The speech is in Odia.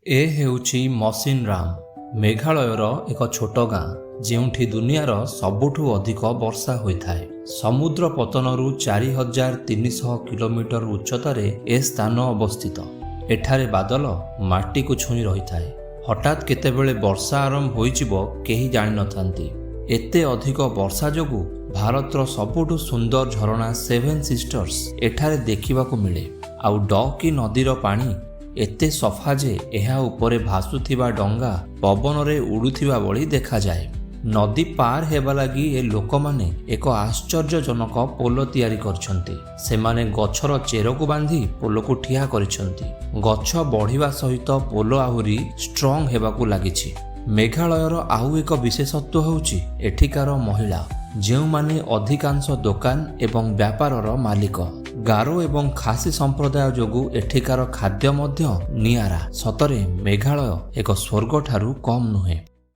ଏ ହେଉଛି ମସିନରାମ, ମେଘାଳୟର ଏକ ଛୋଟ ଗାଁ ଯେଉଁଠି ଦୁନିଆର ସବୁଠୁ ଅଧିକ ବର୍ଷା ହୋଇଥାଏ। ସମୁଦ୍ର ପତନରୁ 4300 କିଲୋମିଟର ଉଚ୍ଚତାରେ ଏ ସ୍ଥାନ ଅବସ୍ଥିତ। ଏଠାରେ ବାଦଲ ମାଟିକୁ ଛୁଇଁ ରହିଥାଏ। ହଠାତ୍ କେତେବେଳେ ବର୍ଷା ଆରମ୍ଭ ହୋଇଯିବ କେହି ଜାଣିନଥାନ୍ତି। ଏତେ ଅଧିକ ବର୍ଷା ଯୋଗୁଁ ଭାରତର ସବୁଠୁ ସୁନ୍ଦର ଝରଣା ସେଭେନ୍ ସିଷ୍ଟର୍ସ ଏଠାରେ ଦେଖିବାକୁ ମିଳେ। ଆଉ ଡକି ନଦୀର ପାଣି ଏତେ ସଫା ଯେ ଏହା ଉପରେ ଭାସୁଥିବା ଡଙ୍ଗା ପବନରେ ଉଡୁଥିବା ଭଳି ଦେଖାଯାଏ। ନଦୀ ପାର ହେବା ଲାଗି ଏ ଲୋକମାନେ ଏକ ଆଶ୍ଚର୍ଯ୍ୟଜନକ ପୋଲ ତିଆରି କରିଛନ୍ତି। ସେମାନେ ଗଛର ଚେରକୁ ବାନ୍ଧି ପୋଲକୁ ଠିଆ କରିଛନ୍ତି। ଗଛ ବଢିବା ସହିତ ପୋଲ ଆହୁରି ଷ୍ଟ୍ରଙ୍ଗ ହେବାକୁ ଲାଗିଛି। ମେଘାଳୟର ଆଉ ଏକ ବିଶେଷତ୍ୱ ହେଉଛି ଏଠିକାର ମହିଳା, ଯେଉଁମାନେ ଅଧିକାଂଶ ଦୋକାନ ଏବଂ ବ୍ୟାପାରର ମାଲିକ। ଗାରୋ ଏବଂ ଖାସି ସମ୍ପ୍ରଦାୟ ଯୋଗୁଁ ଏଠିକାର ଖାଦ୍ୟ ମଧ୍ୟ ନିଆରା। ସତରେ ମେଘାଳୟ ଏକ ସ୍ୱର୍ଗ ଠାରୁ କମ୍ ନୁହେଁ।